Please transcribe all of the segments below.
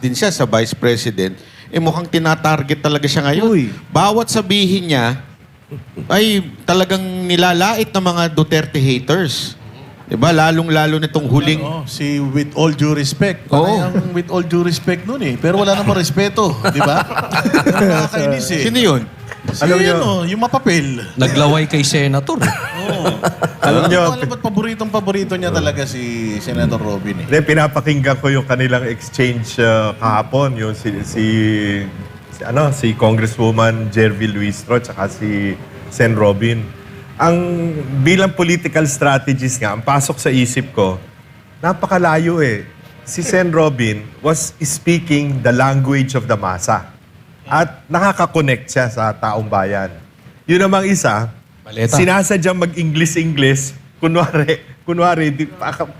din siya sa Vice President, mukhang tinatarget talaga siya ngayon. Uy. Bawat sabihin niya, ay talagang nilalait ng mga Duterte haters. Diba? Lalong-lalo nitong huling... Ano, si with all due respect. Oo. Parang with all due respect nun eh. Pero wala namang respeto. Di ba? Nakakainis eh. Sino yun? Si ano, yung mapapel. Naglaway kay Senator. Oo. Alam niyo, alam ba't paboritong-paborito niya talaga si Senator Robin eh. Hindi, pinapakinggan ko yung kanilang exchange kahapon, yung si Congresswoman Jervy Luistro at si Sen Robin. Ang bilang political strategist nga, ang pasok sa isip ko, napakalayo eh. Si Sen Robin was speaking the language of the masa. At nakaka-connect siya sa taong bayan. Yun namang isa, sinasadyang mag-English-English, kunwari,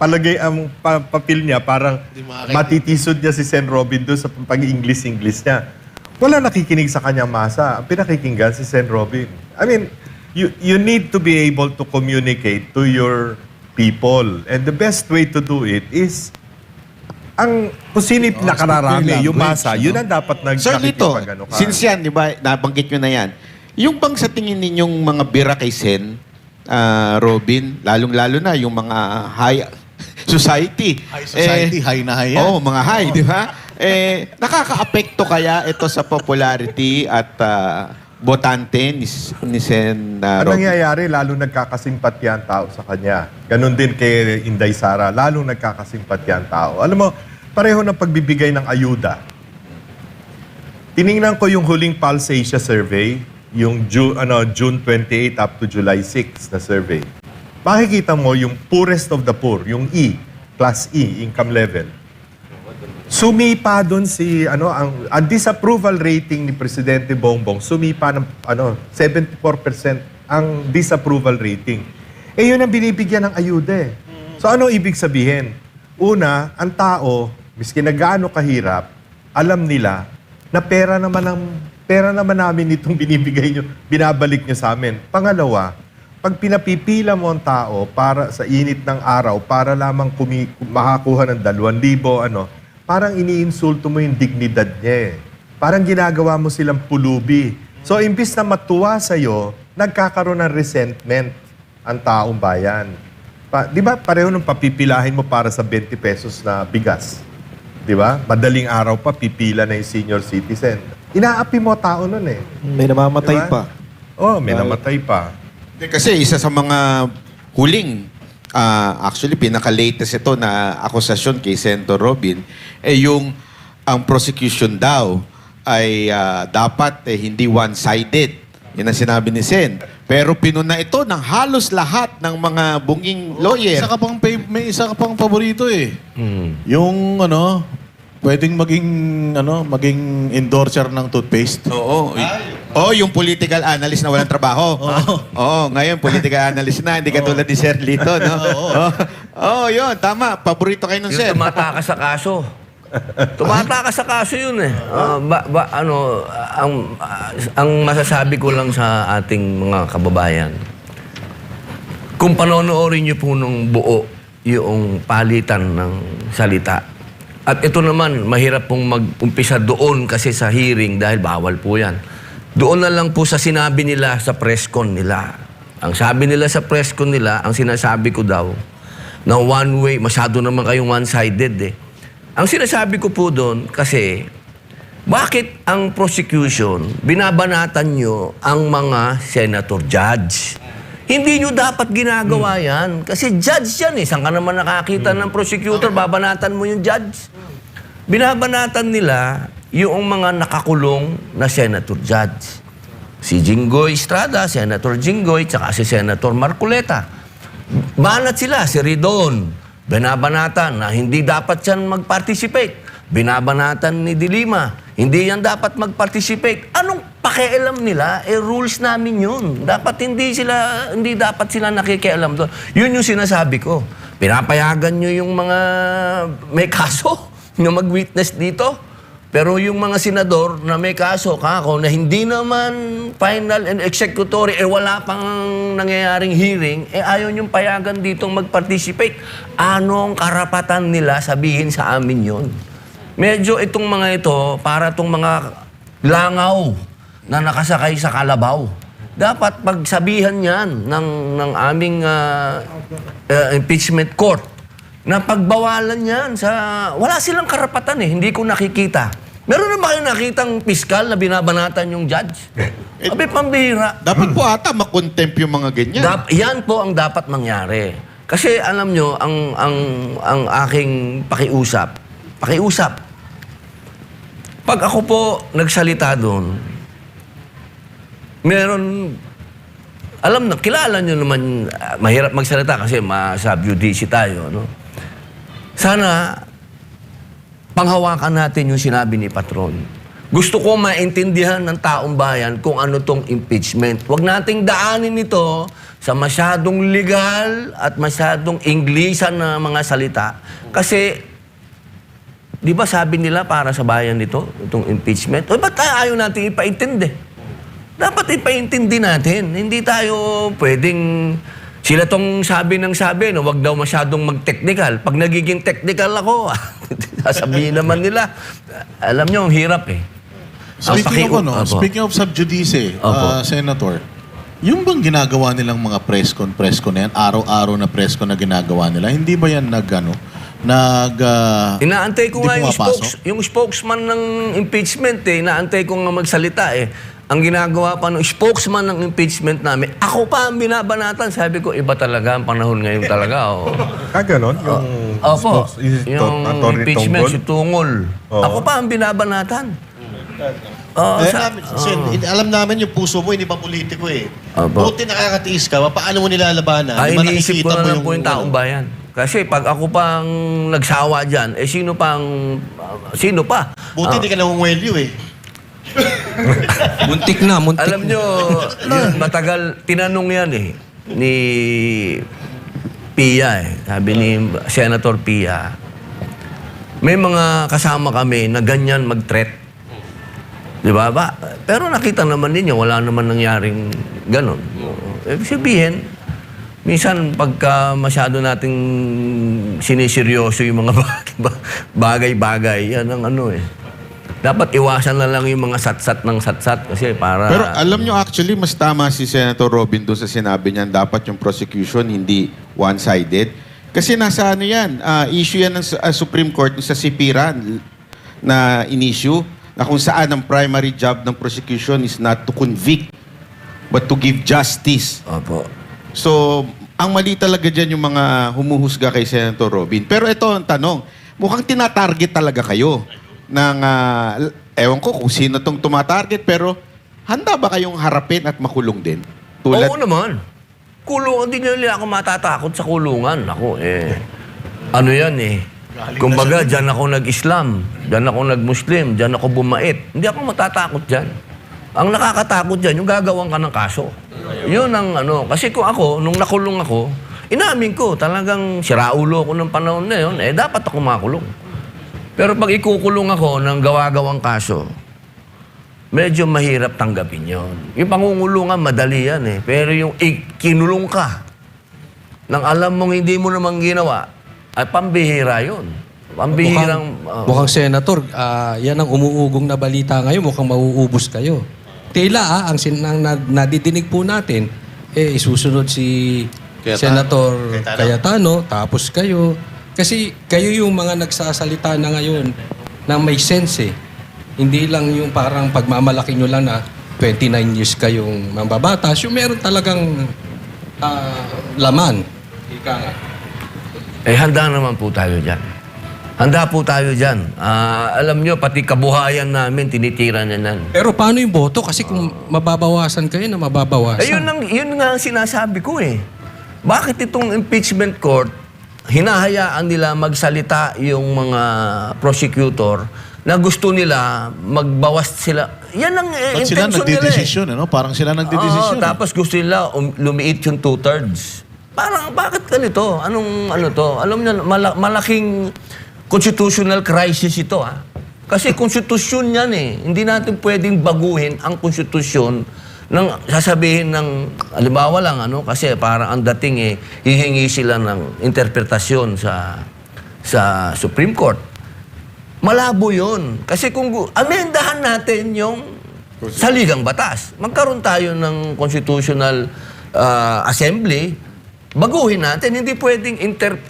palagay ang papel niya, parang matitisod niya si Sen Robin doon sa pag-English-English niya. Wala nakikinig sa kanyang masa. Ang pinakikinggan si Sen Robin. I mean, you need to be able to communicate to your people. And the best way to do it is kung sino yung nakararami, yung masa, yun ang dapat Sir Lito, nakikipag-ano ka. since yan, di ba, nabanggit nyo na yan, yung bang sa tingin ninyong mga bira kay Sen, Robin, lalong-lalo na yung mga high society. High society, high na high yan. Oo, mga high, di ba? Nakaka-apekto kaya ito sa popularity at botante ni Sen Ano Robin? nangyayari? Lalo nagkakasimpatya ang tao sa kanya. Ganon din kay Inday Sara. Lalo nagkakasimpatya ang tao. Alam mo, pareho ng pagbibigay ng ayuda. Tiningnan ko yung huling Pulse Asia survey, yung June 28 up to July 6 na survey. Makikita mo yung poorest of the poor, yung E, class E, income level. Sumipa doon ang disapproval rating ni Presidente Bongbong, sumipa ng 74% ang disapproval rating. Yun ang binibigyan ng ayuda eh. So ano ibig sabihin? Una, ang tao, miski na gaano kahirap, alam nila na pera naman namin itong binibigay nyo, binabalik nyo sa amin. Pangalawa, pag pinapipila mo ang tao para sa init ng araw, para lamang makakuha ng 2,000, parang iniinsulto mo yung dignidad niya eh. Parang ginagawa mo silang pulubi. So, imbis na matuwa sa'yo, nagkakaroon ng resentment ang taong bayan. Di ba pareho nung papipilahin mo para sa 20 pesos na bigas? Di ba? Madaling araw pa, pipila na yung senior citizen. Inaapi mo tao nun eh. May namamatay Diba? pa. Oh, may namatay pa. Kasi isa sa mga huling, actually pinaka-latest ito na akusasyon kay Senator Robin, ang prosecution daw ay dapat hindi one-sided. Yan ang sinabi ni Sen. Pero pinuna ito ng halos lahat ng mga bunging lawyer. May isa ka pang paborito eh. Yung pwedeng maging endorser ng toothpaste. Oo. Yung political analyst na walang trabaho. Oo, ngayon political analyst na, hindi katulad ni Sir Lito, no? Yun, tama. Paborito kayo ng Sir. Yung tumatakas sa kaso. Tumatakas sa kaso yun eh. Ang masasabi ko lang sa ating mga kababayan, kung panonoorin niyo po nung buo yung palitan ng salita, at ito naman, mahirap pong mag-umpisa doon kasi sa hearing dahil bawal po yan. Doon na lang po sa sinabi nila sa press con nila. Ang sabi nila sa press con nila, ang sinasabi ko daw, na one way, masyado naman kayong one-sided eh. Ang sinasabi ko po doon kasi, bakit ang prosecution, binabanatan nyo ang mga senator judge? Hindi nyo dapat ginagawa yan. Kasi judge yan eh. Saan ka naman nakakita ng prosecutor, babanatan mo yung judge? Binabanatan nila yung mga nakakulong na senator judge. Si Jinggoy Estrada, Senator Jinggoy, tsaka si Senator Marcoleta. Banat sila, si Ridon. Binabanatan na hindi dapat yan mag-participate. Binabanatan ni Dilima, hindi yan dapat mag-participate. Anong pakialam nila? Rules namin yun. Hindi dapat sila nakikialam doon. Yun yung sinasabi ko. Pinapayagan nyo yung mga may kaso na mag-witness dito. Pero yung mga senador na may kaso, kako, na hindi naman final and executory, wala pang nangyayaring hearing, ayaw niyong payagan ditong mag-participate. Anong karapatan nila sabihin sa amin yon? medyo itong mga ito, para itong mga langaw na nakasakay sa kalabaw. Dapat pagsabihan yan ng aming impeachment court na pagbawalan yan sa... Wala silang karapatan eh, hindi ko nakikita. Meron na ba kayo nakitang piskal na binabanatan yung judge? Abi, pambira. Dapat po ata makontempt yung mga ganyan. Yan po ang dapat mangyari. Kasi alam nyo, ang aking pakiusap, pag ako po nagsalita doon, meron, kilala nyo naman, mahirap magsalita kasi sub-judice tayo, no? Sana, panghawakan natin yung sinabi ni Patron. Gusto ko maintindihan ng taong bayan kung ano tong impeachment. Huwag nating daanin ito sa masyadong legal at masyadong Inglisan na mga salita. Kasi, di ba sabi nila para sa bayan nito, itong impeachment? O ba't ayaw natin ipaintindi? Dapat ipaintindi natin. Hindi tayo pwedeng... Sila tong sabi ng sabi, no, wag daw masyadong mag-technical. Pag nagiging technical ako, sasabihin naman nila, alam nyo, ang hirap eh. Speaking of sub-judice, Senator, yung bang ginagawa nilang mga press-con na yan, araw-araw na press-con na ginagawa nila, hindi ba yan inaantay ko nga pumapasok? yung spokesman ng impeachment eh. Inaantay ko nga magsalita eh. Ang ginagawa pa ng spokesman ng impeachment namin, ako pa ang binabanatan. Sabi ko, iba talaga ang panahon ngayon talaga. Oh. Ganon? Yung Opo, yung Atty. impeachment, Tonggol? si Tungol. Oo. Ako pa ang binabanatan. Alam namin yung puso mo, hindi pa politiko eh. Opo. Buti nakakatiis ka, paano mo nilalabanan? Ay, Di ba iniisip ko nakikita na lang po yung taong bayan. Kasi pag ako pang nagsawa dyan, sino pa? Buti hindi ka nangungwelyo eh. Muntik na. Alam nyo, yun, matagal, tinanong yan eh, ni Pia eh. Sabi ni Senator Pia, may mga kasama kami na ganyan mag-threat. Di ba? Pero nakita naman ninyo, wala naman nangyaring ganon. Ibig sabihin, minsan pagka masyado nating siniseryoso yung mga bagay-bagay, yan ang ano eh. Dapat iwasan na lang yung mga satsat ng satsat kasi para... Pero alam nyo, actually, mas tama si Senator Robin doon sa sinabi niyan, dapat yung prosecution hindi one-sided. Kasi nasa ano yan, issue yan ng Supreme Court sa Sipiran na in-issue na kung saan ang primary job ng prosecution is not to convict but to give justice. Opo. So, ang mali talaga dyan yung mga humuhusga kay Senator Robin. Pero ito ang tanong, mukhang tinatarget talaga kayo ng, ewan ko kung sino tong tumatarget, pero handa ba kayong harapin at makulong din? Oo naman. Kulungan din nila ako matatakot sa kulungan. Ako ano yan eh. Kumbaga, dyan ako nag-Islam, dyan ako nag-Muslim, dyan ako bumait. Hindi ako matatakot dyan. Ang nakakatakot dyan, yung gagawin ka ng kaso. Yun ang ano. Kasi kung ako, nung nakulong ako, inamin ko, talagang siraulo ko ng panahon na yun, dapat ako makulong. Pero pag ikukulong ako ng gawa-gawang kaso, medyo mahirap tanggapin yon. Yung pangungulungan, madali yan eh. Pero yung kinulong ka, nang alam mong hindi mo namang ginawa, ay pambihira yun. Pambihirang... Mukhang senator, yan ang umuugong na balita ngayon, mukhang mauubos kayo. Tila ang nadidinig po natin, isusunod si Senator Cayetano, tapos kayo. Kasi kayo yung mga nagsasalita na ngayon na may sense eh. Hindi lang yung parang pagmamalaki nyo lang na 29 years kayong mambabatas. Yung meron talagang laman. Ika nga. Handa naman po tayo dyan. Handa po tayo dyan. Alam nyo, pati kabuhayan namin, tinitira na nan. Pero paano yung boto? Kasi kung mababawasan kayo na mababawasan. Yun nga ang sinasabi ko eh. Bakit itong impeachment court, hinahayaan nila magsalita yung mga prosecutor na gusto nila magbawas sila. Yan ang Ba't sila intention nila eh. nagdidesisyon, ano? Parang sila nagdidesisyon. Tapos gusto nila lumiit yung 2/3. Parang bakit ganito? Anong ano to? Alam niyo, malaking constitutional crisis ito ah. Kasi konstitusyon yan eh. Hindi natin pwedeng baguhin ang konstitusyon nang sasabihin ng, halimbawa lang, ano, kasi parang ang dating hihingi sila ng interpretasyon sa Supreme Court. Malabo yun. Kasi kung amendahan natin yung saligang batas, magkaroon tayo ng constitutional assembly, baguhin natin. Hindi pwedeng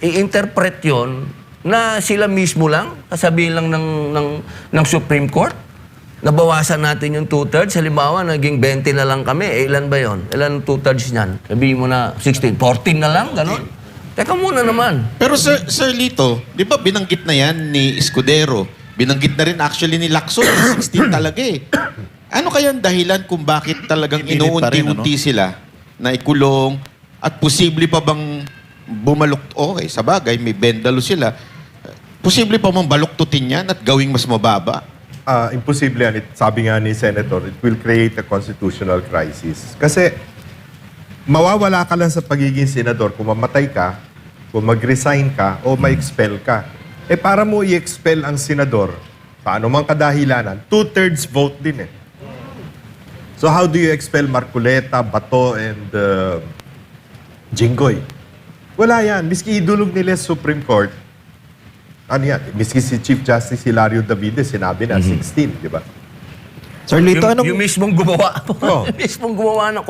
i-interpret yun na sila mismo lang, sasabihin lang ng Supreme Court. Nabawasan natin yung 2/3. Halimbawa, naging 20 na lang kami. Ilan ba yon? Ilan 2/3 niyan? Sabihin mo na 16. 14 na lang? Ganon? Teka muna naman. Pero Sir Lito, di ba binanggit na yan ni Escudero? Binanggit na rin actually ni Lacson, 16 talaga eh. Ano kaya ang dahilan kung bakit talagang Pinilit pa rin, inuunti-unti sila na ikulong at posible pa bang bumalok? Okay, sa bagay, may bendalo sila. Posible pa bang baluktutin yan at gawing mas mababa? Imposible yan. Sabi nga ni Senator, it will create a constitutional crisis. Kasi mawawala ka lang sa pagiging senador kung mamatay ka, kung mag-resign ka, o ma-expel ka. Eh para mo i-expel ang senador, paano mang kadahilanan, 2/3 vote din eh. So how do you expel Marcoleta, Bato, and Jinggoy? Wala yan. Miski idulog nila sa Supreme Court, ano yan? Miski si Chief Justice Hilario Davides, sinabi na 16, di ba? Sir Lito, Yung mismong gumawa. Oh. Yung mismong gumawa ng